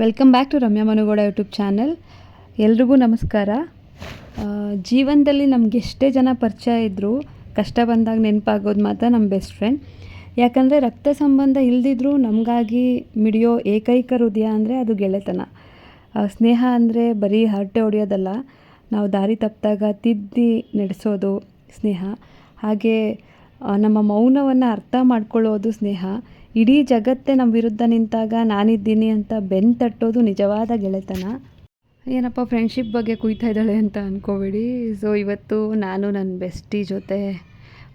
Welcome back to Ramya Manugowda YouTube channel. ಎಲ್ರಿಗೂ ನಮಸ್ಕಾರ. ಜೀವನದಲ್ಲಿ ನಮ್ಗೆ ಎಷ್ಟೇ ಜನ ಪರಿಚಯ ಇದ್ದರೂ ಕಷ್ಟ ಬಂದಾಗ ನೆನಪಾಗೋದು ಮಾತ್ರ ನಮ್ಮ ಬೆಸ್ಟ್ ಫ್ರೆಂಡ್. ಯಾಕಂದರೆ ರಕ್ತ ಸಂಬಂಧ ಇಲ್ಲದಿದ್ರೂ ನಮಗಾಗಿ ಮಿಡಿಯೋ ಏಕೈಕ ಹೃದಯ ಅಂದರೆ ಅದು ಗೆಳೆತನ. ಸ್ನೇಹ ಅಂದರೆ ಬರೀ ಹರಟೆ ಹೊಡೆಯೋದಲ್ಲ, ನಾವು ದಾರಿ ತಪ್ಪಿದಾಗ ತಿದ್ದಿ ನಡೆಸೋದು ಸ್ನೇಹ. ಹಾಗೆ ನಮ್ಮ ಮೌನವನ್ನು ಅರ್ಥ ಮಾಡ್ಕೊಳ್ಳೋದು ಸ್ನೇಹ. ಇಡೀ ಜಗತ್ತೇ ನಮ್ಮ ವಿರುದ್ಧ ನಿಂತಾಗ ನಾನಿದ್ದೀನಿ ಅಂತ ಬೆನ್ನು ತಟ್ಟೋದು ನಿಜವಾದ ಗೆಳೆತನ. ಏನಪ್ಪ ಫ್ರೆಂಡ್ಶಿಪ್ ಬಗ್ಗೆ ಕುಯ್ತಾ ಇದ್ದಾಳೆ ಅಂತ ಅಂದ್ಕೋಬೇಡಿ. ಸೊ ಇವತ್ತು ನಾನು ನನ್ನ ಬೆಸ್ಟಿ ಜೊತೆ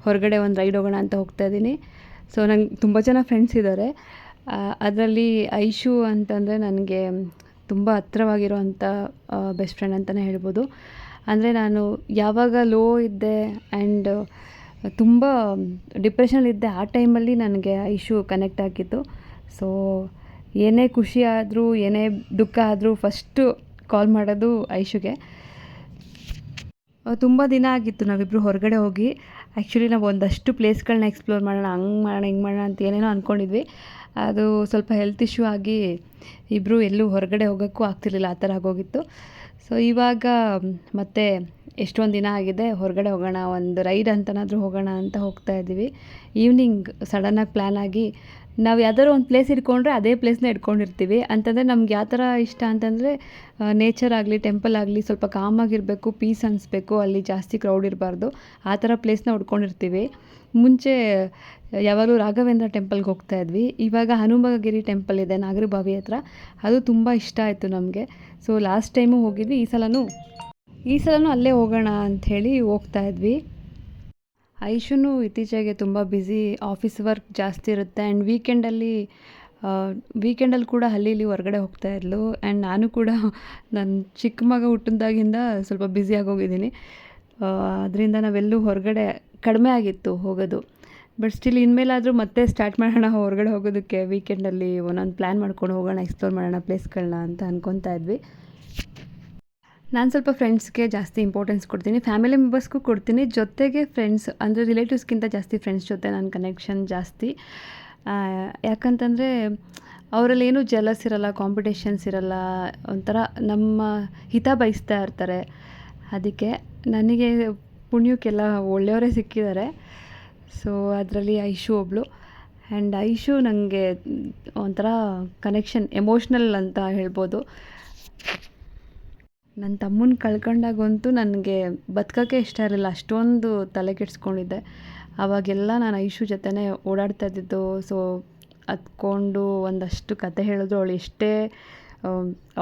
ಹೊರಗಡೆ ಒಂದು ರೈಡ್ ಹೋಗೋಣ ಅಂತ ಹೋಗ್ತಾಯಿದ್ದೀನಿ. ಸೊ ನಂಗೆ ತುಂಬ ಜನ ಫ್ರೆಂಡ್ಸ್ ಇದ್ದಾರೆ. ಅದರಲ್ಲಿ ಐಶು ಅಂತಂದರೆ ನನಗೆ ತುಂಬ ಹತ್ರವಾಗಿರೋ ಅಂಥ ಬೆಸ್ಟ್ ಫ್ರೆಂಡ್ ಅಂತಲೇ ಹೇಳ್ಬೋದು. ಅಂದರೆ ನಾನು ಯಾವಾಗ ಲೋ ಇದ್ದೆ ಆ್ಯಂಡ್ ತುಂಬ ಡಿಪ್ರೆಷನಲ್ಲಿದ್ದೆ, ಆ ಟೈಮಲ್ಲಿ ನನಗೆ ಐಶು ಕನೆಕ್ಟ್ ಆಗಿತ್ತು. ಸೊ ಏನೇ ಖುಷಿ ಆದರೂ ಏನೇ ದುಃಖ ಆದರೂ ಫಸ್ಟು ಕಾಲ್ ಮಾಡೋದು ಐಶುಗೆ. ತುಂಬ ದಿನ ಆಗಿತ್ತು ನಾವಿಬ್ಬರು ಹೊರಗಡೆ ಹೋಗಿ. ಆ್ಯಕ್ಚುಲಿ ನಾವು ಒಂದಷ್ಟು ಪ್ಲೇಸ್ಗಳನ್ನ ಎಕ್ಸ್ಪ್ಲೋರ್ ಮಾಡೋಣ, ಹಂಗೆ ಮಾಡೋಣ ಹಿಂಗೆ ಮಾಡೋಣ ಅಂತ ಏನೇನೋ ಅಂದ್ಕೊಂಡಿದ್ವಿ. ಅದು ಸ್ವಲ್ಪ ಹೆಲ್ತ್ ಇಶ್ಯೂ ಆಗಿ ಇಬ್ಬರು ಎಲ್ಲೂ ಹೊರಗಡೆ ಹೋಗೋಕ್ಕೂ ಆಗ್ತಿರ್ಲಿಲ್ಲ, ಆ ಥರ ಆಗೋಗಿತ್ತು. ಸೊ ಇವಾಗ ಮತ್ತೆ ಎಷ್ಟೊಂದು ದಿನ ಆಗಿದೆ, ಹೊರಗಡೆ ಹೋಗೋಣ, ಒಂದು ರೈಡ್ ಅಂತನಾದರೂ ಹೋಗೋಣ ಅಂತ ಹೋಗ್ತಾ ಇದ್ದೀವಿ. ಈವ್ನಿಂಗ್ ಸಡನ್ನಾಗಿ ಪ್ಲ್ಯಾನ್ ಆಗಿ ನಾವು ಯಾವ್ದಾದ್ರು ಒಂದು ಪ್ಲೇಸ್ ಇಟ್ಕೊಂಡ್ರೆ ಅದೇ ಪ್ಲೇಸ್ನ ಇಟ್ಕೊಂಡಿರ್ತೀವಿ. ಅಂತಂದರೆ ನಮ್ಗೆ ಯಾವ ಥರ ಇಷ್ಟ ಅಂತಂದರೆ ನೇಚರ್ ಆಗಲಿ ಟೆಂಪಲ್ ಆಗಲಿ ಸ್ವಲ್ಪ ಕಾಮಾಗಿರಬೇಕು, ಪೀಸ್ ಅನಿಸ್ಬೇಕು, ಅಲ್ಲಿ ಜಾಸ್ತಿ ಕ್ರೌಡ್ ಇರಬಾರ್ದು, ಆ ಥರ ಪ್ಲೇಸ್ನ ಹುಡ್ಕೊಂಡಿರ್ತೀವಿ. ಮುಂಚೆ ಯಾವಾಗಲೂ ರಾಘವೇಂದ್ರ ಟೆಂಪಲ್ಗೆ ಹೋಗ್ತಾ ಇದ್ವಿ. ಇವಾಗ ಹನುಮಗಿರಿ ಟೆಂಪಲ್ ಇದೆ ನಾಗರಬಾವಿ ಹತ್ರ, ಅದು ತುಂಬ ಇಷ್ಟ ಆಯಿತು ನಮಗೆ. ಸೊ ಲಾಸ್ಟ್ ಟೈಮು ಹೋಗಿದ್ವಿ, ಈ ಸಲನೂ ಅಲ್ಲೇ ಹೋಗೋಣ ಅಂಥೇಳಿ ಹೋಗ್ತಾ ಇದ್ವಿ. ಐಶುನು ಇತ್ತೀಚೆಗೆ ತುಂಬ ಬ್ಯುಸಿ, ಆಫೀಸ್ ವರ್ಕ್ ಜಾಸ್ತಿ ಇರುತ್ತೆ ಆ್ಯಂಡ್ ವೀಕೆಂಡಲ್ಲಿ ಕೂಡ ಅಲ್ಲಿ ಇಲ್ಲಿ ಹೊರಗಡೆ ಹೋಗ್ತಾ ಇದ್ಲು. ಆ್ಯಂಡ್ ನಾನು ಕೂಡ ನನ್ನ ಚಿಕ್ಕ ಮಗ ಹುಟ್ಟಿದಾಗಿಂದ ಸ್ವಲ್ಪ ಬ್ಯುಸಿಯಾಗೋಗಿದ್ದೀನಿ. ಅದರಿಂದ ನಾವೆಲ್ಲೂ ಹೊರಗಡೆ ಕಡಿಮೆ ಆಗಿತ್ತು ಹೋಗೋದು. ಬಟ್ ಸ್ಟಿಲ್ ಇನ್ಮೇಲಾದರೂ ಮತ್ತೆ ಸ್ಟಾರ್ಟ್ ಮಾಡೋಣ ಹೊರಗಡೆ ಹೋಗೋದಕ್ಕೆ. ವೀಕೆಂಡಲ್ಲಿ ಒಂದೊಂದು ಪ್ಲ್ಯಾನ್ ಮಾಡ್ಕೊಂಡು ಹೋಗೋಣ, ಎಕ್ಸ್ಪ್ಲೋರ್ ಮಾಡೋಣ ಪ್ಲೇಸ್ಗಳನ್ನ ಅಂತ ಅಂದ್ಕೊತಾ ಇದ್ವಿ. ನಾನು ಸ್ವಲ್ಪ ಫ್ರೆಂಡ್ಸ್ಗೆ ಜಾಸ್ತಿ ಇಂಪಾರ್ಟೆನ್ಸ್ ಕೊಡ್ತೀನಿ, ಫ್ಯಾಮಿಲಿ ಮೆಂಬರ್ಸ್ಗೂ ಕೊಡ್ತೀನಿ, ಜೊತೆಗೆ ಫ್ರೆಂಡ್ಸ್ ಅಂದರೆ ರಿಲೇಟಿವ್ಸ್ಗಿಂತ ಜಾಸ್ತಿ ಫ್ರೆಂಡ್ಸ್ ಜೊತೆ ನನ್ನ ಕನೆಕ್ಷನ್ ಜಾಸ್ತಿ. ಯಾಕಂತಂದರೆ ಅವರಲ್ಲಿ ಏನೂ ಜಲಸ್ ಇರಲ್ಲ, ಕಾಂಪಿಟೇಷನ್ಸ್ ಇರಲ್ಲ, ಒಂಥರ ನಮ್ಮ ಹಿತ ಬಯಸ್ತಾ ಇರ್ತಾರೆ. ಅದಕ್ಕೆ ನನಗೆ ಪುಣ್ಯಕ್ಕೆಲ್ಲ ಒಳ್ಳೆಯವರೇ ಸಿಕ್ಕಿದ್ದಾರೆ. ಸೊ ಅದರಲ್ಲಿ ಐಶು ಒಬ್ಬಳು. ಆ್ಯಂಡ್ ಐಶು ನನಗೆ ಒಂಥರ ಕನೆಕ್ಷನ್, ಎಮೋಷ್ನಲ್ ಅಂತ ಹೇಳ್ಬೋದು. ನನ್ನ ತಮ್ಮನ ಕಳ್ಕೊಂಡಾಗಂತೂ ನನಗೆ ಬದುಕೋಕ್ಕೆ ಇಷ್ಟ ಇರಲಿಲ್ಲ, ಅಷ್ಟೊಂದು ತಲೆ ಕೆಡಿಸ್ಕೊಂಡಿದ್ದೆ. ಆವಾಗೆಲ್ಲ ನಾನು ಐಶು ಜೊತೆನೇ ಓಡಾಡ್ತಾ ಇದ್ದಿದ್ದು. ಸೊ ಹತ್ಕೊಂಡು ಒಂದಷ್ಟು ಕತೆ ಹೇಳಿದ್ರು,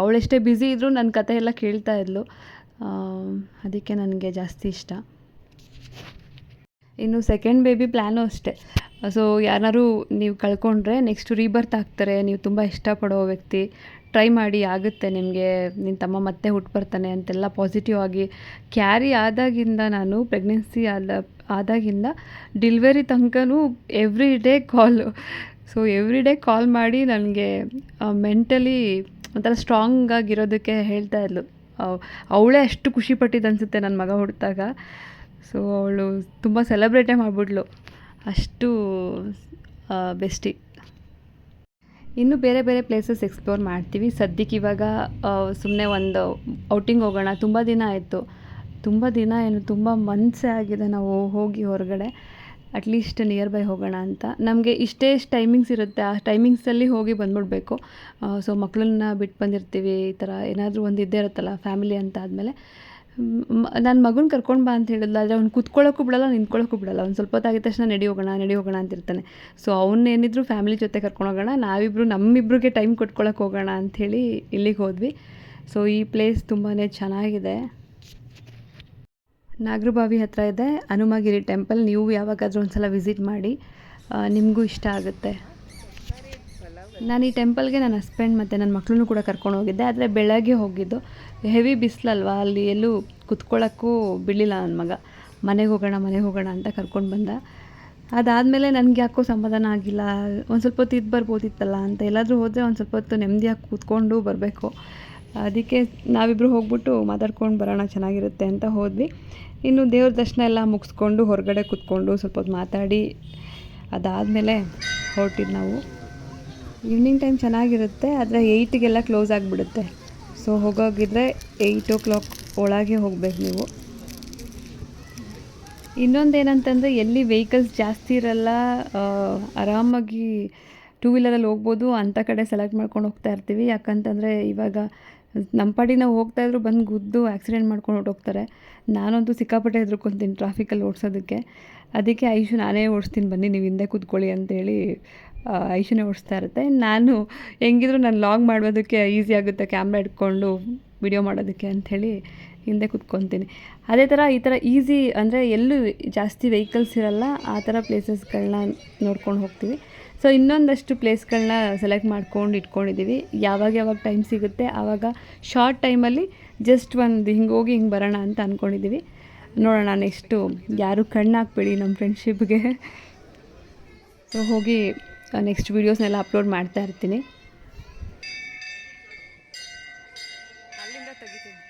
ಅವಳೆಷ್ಟೇ ಬ್ಯುಸಿ ಇದ್ದರೂ ನನ್ನ ಕತೆ ಎಲ್ಲ ಕೇಳ್ತಾ ಇದ್ಲು. ಅದಕ್ಕೆ ನನಗೆ ಜಾಸ್ತಿ ಇಷ್ಟ. ಇನ್ನು ಸೆಕೆಂಡ್ ಬೇಬಿ ಪ್ಲ್ಯಾನು ಅಷ್ಟೇ. ಸೊ ಯಾರಾದ್ರು ನೀವು ಕಳ್ಕೊಂಡ್ರೆ ನೆಕ್ಸ್ಟ್ ರೀಬರ್ತ್ ಆಗ್ತಾರೆ, ನೀವು ತುಂಬ ಇಷ್ಟಪಡೋ ವ್ಯಕ್ತಿ, ಟ್ರೈ ಮಾಡಿ, ಆಗುತ್ತೆ ನಿಮಗೆ, ನಿನ್ನ ತಮ್ಮ ಮತ್ತೆ ಹುಟ್ಟು ಬರ್ತಾನೆ ಅಂತೆಲ್ಲ ಪಾಸಿಟಿವ್ ಆಗಿ. ಕ್ಯಾರಿ ಆದಾಗಿಂದ, ನಾನು ಪ್ರೆಗ್ನೆನ್ಸಿ ಆದಾಗಿಂದ ಡಿಲ್ವರಿ ತನಕನೂ ಎವ್ರಿ ಡೇ ಕಾಲ್ ಮಾಡಿ ನನಗೆ ಮೆಂಟಲಿ ಒಂಥರ ಸ್ಟ್ರಾಂಗ್ ಆಗಿರೋದಕ್ಕೆ ಹೇಳ್ತಾ ಇದ್ಲು. ಅವಳೇ ಅಷ್ಟು ಖುಷಿಪಟ್ಟಿದ್ದು ಅನಿಸುತ್ತೆ ನನ್ನ ಮಗ ಹುಟ್ಟಿದಾಗ. ಸೊ ಅವಳು ತುಂಬ ಸೆಲೆಬ್ರೇಟೇ ಮಾಡಿಬಿಟ್ಲು, ಅಷ್ಟು ಬೆಸ್ಟಿ. ಇನ್ನೂ ಬೇರೆ ಬೇರೆ ಪ್ಲೇಸಸ್ ಎಕ್ಸ್ಪ್ಲೋರ್ ಮಾಡ್ತೀವಿ. ಸದ್ಯಕ್ಕೆ ಇವಾಗ ಸುಮ್ಮನೆ ಒಂದು ಔಟಿಂಗ್ ಹೋಗೋಣ. ತುಂಬ ದಿನ ಆಯಿತು, ತುಂಬ ಮಂತ್ಸೇ ಆಗಿದೆ ನಾವು ಹೋಗಿ ಹೊರಗಡೆ. ಅಟ್ಲೀಸ್ಟ್ ನಿಯರ್ ಬೈ ಹೋಗೋಣ ಅಂತ. ನಮಗೆ ಇಷ್ಟೇ ಟೈಮಿಂಗ್ಸ್ ಇರುತ್ತೆ, ಆ ಟೈಮಿಂಗ್ಸಲ್ಲಿ ಹೋಗಿ ಬಂದ್ಬಿಡ್ಬೇಕು. ಸೊ ಮಕ್ಕಳನ್ನ ಬಿಟ್ಟು ಬಂದಿರ್ತೀವಿ, ಈ ಥರ ಏನಾದರೂ ಒಂದು ಇದ್ದೇ ಇರುತ್ತಲ್ಲ ಫ್ಯಾಮಿಲಿ ಅಂತ. ಆದಮೇಲೆ ನನ್ನ ಮಗನ ಕರ್ಕೊಂಡು ಬಾ ಅಂತ ಹೇಳಿದ್ಲು, ಆದರೆ ಅವ್ನು ಕೂತ್ಕೊಳ್ಳೋಕ್ಕೂ ಬಿಡಲ್ಲ, ನಿಂತ್ಕೊಳ್ಳೋಕ್ಕೂ ಬಿಡಲ್ಲ. ಒಂದು ಸ್ವಲ್ಪ ಹೊತ್ತಾಗಿದ ತಕ್ಷಣ ನಡಿ ಹೋಗೋಣ ಅಂತಿರ್ತಾನೆ. ಸೊ ಅವನ್ನೇನಿದ್ರು ಫ್ಯಾಮಿಲಿ ಜೊತೆ ಕರ್ಕೊಂಡು ಹೋಗೋಣ, ನಮ್ಮಿಬ್ರಿಗೆ ಟೈಮ್ ಕೊಟ್ಕೊಳ್ಳೋಕೆ ಹೋಗೋಣ ಅಂಥೇಳಿ ಇಲ್ಲಿಗೆ ಹೋದ್ವಿ. ಸೊ ಈ ಪ್ಲೇಸ್ ತುಂಬಾ ಚೆನ್ನಾಗಿದೆ, ನಾಗರಬಾವಿ ಹತ್ರ ಇದೆ ಹನುಮಗಿರಿ ಟೆಂಪಲ್. ನೀವು ಯಾವಾಗಾದರೂ ಒಂದು ಸಲ ವಿಸಿಟ್ ಮಾಡಿ, ನಿಮಗೂ ಇಷ್ಟ ಆಗುತ್ತೆ. ನಾನು ಈ ಟೆಂಪಲ್ಗೆ ನನ್ನ ಹಸ್ಬೆಂಡ್ ಮತ್ತು ನನ್ನ ಮಕ್ಕಳನ್ನೂ ಕೂಡ ಕರ್ಕೊಂಡು ಹೋಗಿದ್ದೆ. ಆದರೆ ಬೆಳಗ್ಗೆ ಹೋಗಿದ್ದು, ಹೆವಿ ಬಿಸಿಲಲ್ವಾ, ಅಲ್ಲಿ ಎಲ್ಲೂ ಕುತ್ಕೊಳ್ಳೋಕ್ಕೂ ಬಿಡಲಿಲ್ಲ ನನ್ನ ಮಗ. ಮನೆಗೆ ಹೋಗೋಣ ಅಂತ ಕರ್ಕೊಂಡು ಬಂದ. ಅದಾದಮೇಲೆ ನನಗೆ ಯಾಕೋ ಸಮಾಧಾನ ಆಗಿಲ್ಲ, ಒಂದು ಸ್ವಲ್ಪ ಹೊತ್ತು ಇದ್ದು ಬರ್ಬೋದಿತ್ತಲ್ಲ ಅಂತ. ಎಲ್ಲಾದರೂ ಹೋದರೆ ಒಂದು ಸ್ವಲ್ಪ ಹೊತ್ತು ನೆಮ್ಮದಿಯಾಗಿ ಕೂತ್ಕೊಂಡು ಬರಬೇಕು. ಅದಕ್ಕೆ ನಾವಿಬ್ಬರು ಹೋಗ್ಬಿಟ್ಟು ಮಾತಾಡ್ಕೊಂಡು ಬರೋಣ, ಚೆನ್ನಾಗಿರುತ್ತೆ ಅಂತ ಹೋದ್ವಿ. ಇನ್ನು ದೇವ್ರ ದರ್ಶನ ಎಲ್ಲ ಮುಗಿಸ್ಕೊಂಡು ಹೊರಗಡೆ ಕೂತ್ಕೊಂಡು ಸ್ವಲ್ಪ ಹೊತ್ತು ಮಾತಾಡಿ ಅದಾದಮೇಲೆ ಹೊರಟಿದ್ದು ನಾವು. ಈವ್ನಿಂಗ್ ಟೈಮ್ ಚೆನ್ನಾಗಿರುತ್ತೆ, ಆದರೆ 8ಗೆಲ್ಲ ಕ್ಲೋಸ್ ಆಗಿಬಿಡುತ್ತೆ. ಸೊ ಹೋಗೋಗಿದ್ರೆ 8 ಒಳಗೆ ಹೋಗ್ಬೇಕು ನೀವು. ಇನ್ನೊಂದೇನಂತಂದರೆ ಎಲ್ಲಿ ವೆಹಿಕಲ್ಸ್ ಜಾಸ್ತಿ ಇರಲ್ಲ, ಆರಾಮಾಗಿ ಟೂ ವೀಲರಲ್ಲಿ ಹೋಗ್ಬೋದು ಅಂಥ ಕಡೆ ಸೆಲೆಕ್ಟ್ ಮಾಡ್ಕೊಂಡು ಹೋಗ್ತಾ ಇರ್ತೀವಿ. ಯಾಕಂತಂದರೆ ಇವಾಗ ನಮ್ಮ ಪಾಡಿಗೆ ನಾವು ಹೋಗ್ತಾಯಿದ್ರು ಬಂದು ಗುದ್ದು ಆಕ್ಸಿಡೆಂಟ್ ಮಾಡ್ಕೊಂಡು ಹೊರ್ಟೋಗ್ತಾರೆ. ನಾನಂತೂ ಸಿಕ್ಕಾಪಟ್ಟೆ ಹೆದ್ರುಕೊಂತೀನಿ ಟ್ರಾಫಿಕಲ್ಲಿ ಓಡಿಸೋದಕ್ಕೆ. ಅದಕ್ಕೆ ಐಶು ನಾನೇ ಓಡಿಸ್ತೀನಿ ಬನ್ನಿ ನೀವು ಹಿಂದೆ ಕೂತ್ಕೊಳ್ಳಿ ಅಂತೇಳಿ ಐಶುನೇ ಓಡಿಸ್ತಾ ಇರುತ್ತೆ. ನಾನು ಹೆಂಗಿದ್ರು ನಾನು ಲಾಗ್ ಮಾಡೋದಕ್ಕೆ ಈಸಿ ಆಗುತ್ತೆ ಕ್ಯಾಮ್ರಾ ಇಟ್ಕೊಂಡು ವಿಡಿಯೋ ಮಾಡೋದಕ್ಕೆ ಅಂಥೇಳಿ ಹಿಂದೆ ಕೂತ್ಕೊತೀನಿ. ಅದೇ ಥರ ಈ ಥರ ಈಸಿ ಅಂದರೆ ಎಲ್ಲೂ ಜಾಸ್ತಿ ವೆಹಿಕಲ್ಸ್ ಇರಲ್ಲ ಆ ಥರ ಪ್ಲೇಸಸ್ಗಳನ್ನ ನೋಡ್ಕೊಂಡು ಹೋಗ್ತೀವಿ. ಸೊ ಇನ್ನೊಂದಷ್ಟು ಪ್ಲೇಸ್ಗಳನ್ನ ಸೆಲೆಕ್ಟ್ ಮಾಡ್ಕೊಂಡು ಇಟ್ಕೊಂಡಿದ್ದೀವಿ. ಯಾವಾಗ ಟೈಮ್ ಸಿಗುತ್ತೆ ಆವಾಗ ಶಾರ್ಟ್ ಟೈಮಲ್ಲಿ ಜಸ್ಟ್ ಒಂದು ಹಿಂಗೆ ಹೋಗಿ ಹಿಂಗೆ ಬರೋಣ ಅಂತ ಅಂದ್ಕೊಂಡಿದ್ದೀವಿ. ನೋಡೋಣ ನೆಕ್ಸ್ಟು. ಯಾರು ಕಣ್ಣು ಹಾಕ್ಬೇಡಿ ನಮ್ಮ ಫ್ರೆಂಡ್ಶಿಪ್ಗೆ. ಸೊ ಹೋಗಿ ನೆಕ್ಸ್ಟ್ ವೀಡಿಯೋಸ್ನೆಲ್ಲ ಅಪ್ಲೋಡ್ ಮಾಡ್ತಾ ಇರ್ತೀನಿ. ಅಲ್ಲಿಂದ ತೆಗಿತೀನಿ.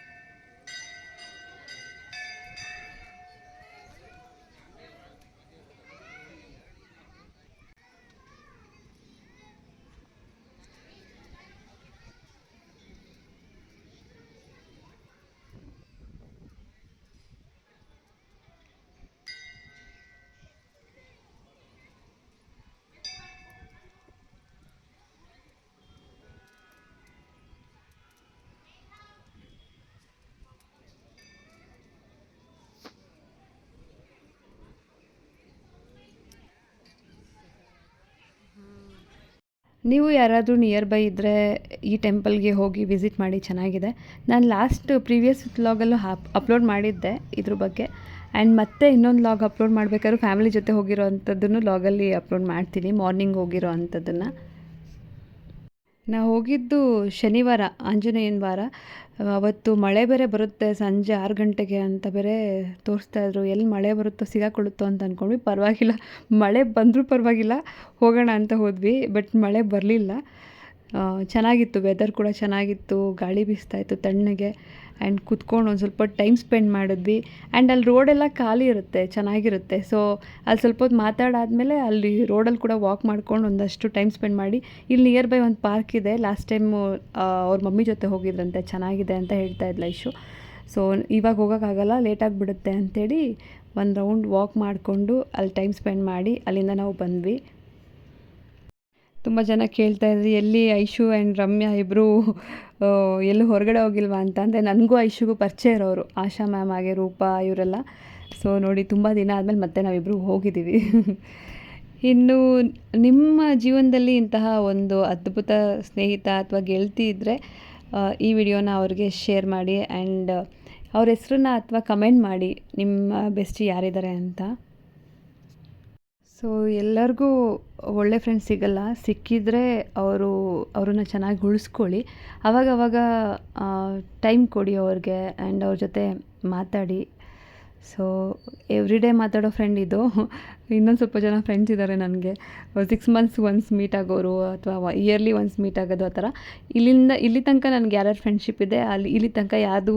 ನೀವು ಯಾರಾದರೂ ನಿಯರ್ ಬೈ ಇದ್ದರೆ ಈ ಟೆಂಪಲ್ಗೆ ಹೋಗಿ ವಿಸಿಟ್ ಮಾಡಿ, ಚೆನ್ನಾಗಿದೆ. ನಾನು ಪ್ರೀವಿಯಸ್ ವ್ಲಾಗಲ್ಲೂ ಅಪ್ಲೋಡ್ ಮಾಡಿದ್ದೆ ಇದ್ರ ಬಗ್ಗೆ. ಆ್ಯಂಡ್ ಮತ್ತೆ ಇನ್ನೊಂದು ವ್ಲಾಗ್ ಅಪ್ಲೋಡ್ ಮಾಡಬೇಕಾದ್ರೂ ಫ್ಯಾಮಿಲಿ ಜೊತೆ ಹೋಗಿರೋ ಅಂಥದ್ದನ್ನು ವ್ಲಾಗಲ್ಲಿ ಅಪ್ಲೋಡ್ ಮಾಡ್ತೀನಿ, ಮಾರ್ನಿಂಗ್ ಹೋಗಿರೋ ಅಂಥದ್ದನ್ನು. ನಾವು ಹೋಗಿದ್ದು ಶನಿವಾರ, ಆಂಜನೇಯನ ವಾರ. ಅವತ್ತು ಮಳೆ ಬೇರೆ ಬರುತ್ತೆ ಸಂಜೆ 6 ಗಂಟೆಗೆ ಅಂತ ಬೇರೆ ತೋರಿಸ್ತಾಯಿದ್ರು. ಎಲ್ಲಿ ಮಳೆ ಬರುತ್ತೋ ಸಿಗಾಕೊಳ್ಳುತ್ತೋ ಅಂತ ಅಂದ್ಕೊಂಡ್ವಿ. ಪರವಾಗಿಲ್ಲ, ಮಳೆ ಬಂದರೂ ಪರವಾಗಿಲ್ಲ ಹೋಗೋಣ ಅಂತ ಹೋದ್ವಿ. ಬಟ್ ಮಳೆ ಬರಲಿಲ್ಲ. ಚೆನ್ನಾಗಿತ್ತು, ವೆದರ್ ಕೂಡ ಚೆನ್ನಾಗಿತ್ತು, ಗಾಳಿ ಬೀಸ್ತಾಯಿತ್ತು ತಣ್ಣಗೆ. ಆ್ಯಂಡ್ ಕುತ್ಕೊಂಡು ಒಂದು ಸ್ವಲ್ಪ ಟೈಮ್ ಸ್ಪೆಂಡ್ ಮಾಡಿದ್ವಿ. ಆ್ಯಂಡ್ ಅಲ್ಲಿ ರೋಡೆಲ್ಲ ಖಾಲಿ ಇರುತ್ತೆ, ಚೆನ್ನಾಗಿರುತ್ತೆ. ಸೊ ಅಲ್ಲಿ ಸ್ವಲ್ಪ ಹೊತ್ತು ಮಾತಾಡಾದಮೇಲೆ ಅಲ್ಲಿ ರೋಡಲ್ಲಿ ಕೂಡ ವಾಕ್ ಮಾಡ್ಕೊಂಡು ಒಂದಷ್ಟು ಟೈಮ್ ಸ್ಪೆಂಡ್ ಮಾಡಿ, ಇಲ್ಲಿ ನಿಯರ್ ಬೈ ಒಂದು ಪಾರ್ಕ್ ಇದೆ. ಲಾಸ್ಟ್ ಟೈಮು ಅವ್ರ ಮಮ್ಮಿ ಜೊತೆ ಹೋಗಿದ್ರಂತೆ, ಚೆನ್ನಾಗಿದೆ ಅಂತ ಹೇಳ್ತಾ ಇದ್ಲ ಐಶು. ಸೊ ಇವಾಗ ಹೋಗೋಕ್ಕಾಗಲ್ಲ, ಲೇಟಾಗಿಬಿಡುತ್ತೆ ಅಂಥೇಳಿ ಒಂದು ರೌಂಡ್ ವಾಕ್ ಮಾಡಿಕೊಂಡು ಅಲ್ಲಿ ಟೈಮ್ ಸ್ಪೆಂಡ್ ಮಾಡಿ ಅಲ್ಲಿಂದ ನಾವು ಬಂದ್ವಿ. ತುಂಬ ಜನ ಕೇಳ್ತಾಯಿದ್ರಿ ಎಲ್ಲಿ ಐಶು ಆ್ಯಂಡ್ ರಮ್ಯಾ ಇಬ್ಬರು ಎಲ್ಲೂ ಹೊರಗಡೆ ಹೋಗಿಲ್ವಾ ಅಂತ. ಅಂದರೆ ನನಗೂ ಐಶುಗೂ ಪರಿಚಯ ಇರೋರು, ಆಶಾ ಮ್ಯಾಮ್ ಹಾಗೆ ರೂಪಾ ಇವರೆಲ್ಲ. ಸೊ ನೋಡಿ, ತುಂಬ ದಿನ ಆದಮೇಲೆ ಮತ್ತೆ ನಾವಿಬ್ಬರು ಹೋಗಿದ್ದೀವಿ. ಇನ್ನು ನಿಮ್ಮ ಜೀವನದಲ್ಲಿ ಇಂತಹ ಒಂದು ಅದ್ಭುತ ಸ್ನೇಹಿತ ಅಥವಾ ಗೆಳತಿ ಇದ್ದರೆ ಈ ವಿಡಿಯೋನ ಅವ್ರಿಗೆ ಶೇರ್ ಮಾಡಿ. ಆ್ಯಂಡ್ ಅವ್ರ ಹೆಸ್ರನ್ನ ಅಥವಾ ಕಮೆಂಟ್ ಮಾಡಿ ನಿಮ್ಮ ಬೆಸ್ಟಿ ಯಾರಿದ್ದಾರೆ ಅಂತ. ಸೊ ಎಲ್ಲರಿಗೂ ಒಳ್ಳೆ ಫ್ರೆಂಡ್ಸ್ ಸಿಗಲ್ಲ, ಸಿಕ್ಕಿದರೆ ಅವ್ರನ್ನ ಚೆನ್ನಾಗಿ ಉಳಿಸ್ಕೊಳ್ಳಿ. ಆವಾಗವಾಗ ಟೈಮ್ ಕೊಡಿ ಅವ್ರಿಗೆ, ಆ್ಯಂಡ್ ಅವ್ರ ಜೊತೆ ಮಾತಾಡಿ. ಸೊ ಎವ್ರಿ ಡೇ ಮಾತಾಡೋ ಫ್ರೆಂಡ್ ಇದು. ಇನ್ನೊಂದು ಸ್ವಲ್ಪ ಜನ ಫ್ರೆಂಡ್ಸ್ ಇದ್ದಾರೆ ನನಗೆ, 6 ಮಂತ್ಸ್ ಒನ್ಸ್ ಮೀಟ್ ಆಗೋರು ಅಥವಾ ಇಯರ್ಲಿ ಒನ್ಸ್ ಮೀಟ್ ಆಗೋದು, ಆ ಥರ. ಇಲ್ಲಿ ತನಕ ನನಗೆ ಯಾರ್ಯಾರು ಫ್ರೆಂಡ್ಶಿಪ್ ಇದೆ ಇಲ್ಲಿ ತನಕ ಯಾವುದು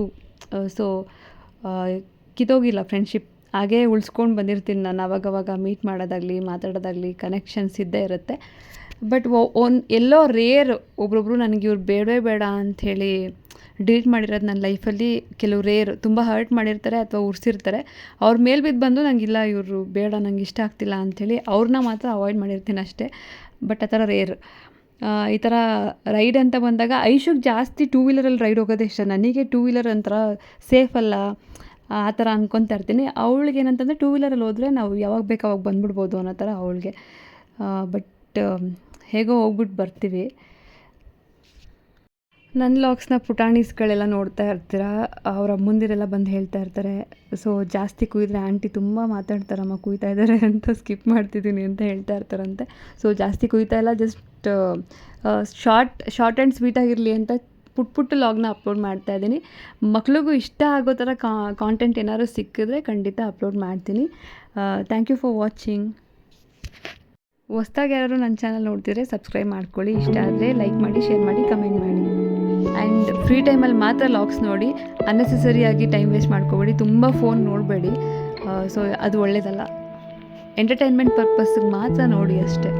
ಕಿತ್ತೋಗಿಲ್ಲ ಫ್ರೆಂಡ್ಶಿಪ್. ಹಾಗೇ ಉಳಿಸ್ಕೊಂಡು ಬಂದಿರ್ತೀನಿ ನಾನು. ಆವಾಗವಾಗ ಮೀಟ್ ಮಾಡೋದಾಗಲಿ ಮಾತಾಡೋದಾಗಲಿ ಕನೆಕ್ಷನ್ಸ್ ಇದ್ದೇ ಇರುತ್ತೆ. ಬಟ್ ಎಲ್ಲೋ ರೇರ್ ಒಬ್ರೊಬ್ರು ನನಗೆ ಇವ್ರು ಬೇಡವೇ ಬೇಡ ಅಂಥೇಳಿ ಡಿಲೀಟ್ ಮಾಡಿರೋದು ನನ್ನ ಲೈಫಲ್ಲಿ. ಕೆಲವು ರೇರ್ ತುಂಬ ಹರ್ಟ್ ಮಾಡಿರ್ತಾರೆ ಅಥವಾ ಉರ್ಸಿರ್ತಾರೆ, ಅವ್ರ ಮೇಲೆ ಬಿದ್ದು ಬಂದು ನಂಗಿಲ್ಲ ಇವರು ಬೇಡ, ನಂಗೆ ಇಷ್ಟ ಆಗ್ತಿಲ್ಲ ಅಂಥೇಳಿ ಅವ್ರನ್ನ ಮಾತ್ರ ಅವಾಯ್ಡ್ ಮಾಡಿರ್ತೀನಿ ಅಷ್ಟೇ. ಬಟ್ ಆ ಥರ ರೇರ್. ಈ ಥರ ರೈಡ್ ಅಂತ ಬಂದಾಗ ಐಶುಗೆ ಜಾಸ್ತಿ ಟೂ ವೀಲರಲ್ಲಿ ರೈಡ್ ಹೋಗೋದೇ ಇಷ್ಟ. ನನಗೆ ಟೂ ವೀಲರ್ ಒಂಥರ ಸೇಫ್ ಅಲ್ಲ, ಆ ಥರ ಅಂದ್ಕೊತಾ ಇರ್ತೀನಿ. ಅವಳಿಗೆ ಏನಂತಂದರೆ ಟೂ ವೀಲರಲ್ಲಿ ಹೋದರೆ ನಾವು ಯಾವಾಗ ಬೇಕು ಅವಾಗ ಬಂದ್ಬಿಡ್ಬೋದು ಅನ್ನೋ ಥರ ಅವಳಿಗೆ. ಬಟ್ ಹೇಗೋ ಹೋಗ್ಬಿಟ್ಟು ಬರ್ತೀವಿ. ನನ್ನ ಲಾಗ್ಸ್ನ ಪುಟಾಣೀಸ್ಗಳೆಲ್ಲ ನೋಡ್ತಾ ಇರ್ತೀರ, ಅವರ ಮುಂದಿರೆಲ್ಲ ಬಂದು ಹೇಳ್ತಾ ಇರ್ತಾರೆ. ಸೊ ಜಾಸ್ತಿ ಕುಯ್ದರೆ ಆಂಟಿ ತುಂಬ ಮಾತಾಡ್ತಾರಮ್ಮ, ಕುಯ್ತಾ ಇದ್ದಾರೆ ಅಂತ ಸ್ಕಿಪ್ ಮಾಡ್ತಿದ್ದೀನಿ ಅಂತ ಹೇಳ್ತಾ ಇರ್ತಾರಂತೆ. ಸೊ ಜಾಸ್ತಿ ಕುಯ್ತಾ ಇಲ್ಲ, ಜಸ್ಟ್ ಶಾರ್ಟ್ ಆ್ಯಂಡ್ ಸ್ವೀಟಾಗಿರಲಿ ಅಂತ ಪುಟ್ಟ ಲಾಗ್ನ ಅಪ್ಲೋಡ್ ಮಾಡ್ತಾ ಇದ್ದೀನಿ. ಮಕ್ಳಿಗೂ ಇಷ್ಟ ಆಗೋ ಥರ ಕಾಂಟೆಂಟ್ ಏನಾದ್ರು ಸಿಕ್ಕಿದ್ರೆ ಖಂಡಿತ ಅಪ್ಲೋಡ್ ಮಾಡ್ತೀನಿ. Thank you for watching. ಹೊಸ್ದಾಗಿ ಯಾರಾದ್ರು ನನ್ನ ಚಾನಲ್ ನೋಡ್ತಿದ್ರೆ ಸಬ್ಸ್ಕ್ರೈಬ್ ಮಾಡ್ಕೊಳ್ಳಿ. ಇಷ್ಟ ಆದರೆ ಲೈಕ್ ಮಾಡಿ, ಶೇರ್ ಮಾಡಿ, ಕಮೆಂಟ್ ಮಾಡಿ. ಆ್ಯಂಡ್ ಫ್ರೀ ಟೈಮಲ್ಲಿ ಮಾತ್ರ ಲಾಗ್ಸ್ ನೋಡಿ, ಅನ್ನೆಸೆಸರಿಯಾಗಿ ಟೈಮ್ ವೇಸ್ಟ್ ಮಾಡ್ಕೋಬೇಡಿ, ತುಂಬ ಫೋನ್ ನೋಡಬೇಡಿ. ಸೊ ಅದು ಒಳ್ಳೆಯದಲ್ಲ. ಎಂಟರ್ಟೈನ್ಮೆಂಟ್ ಪರ್ಪಸ್ಸಿಗೆ ಮಾತ್ರ ನೋಡಿ ಅಷ್ಟೇ.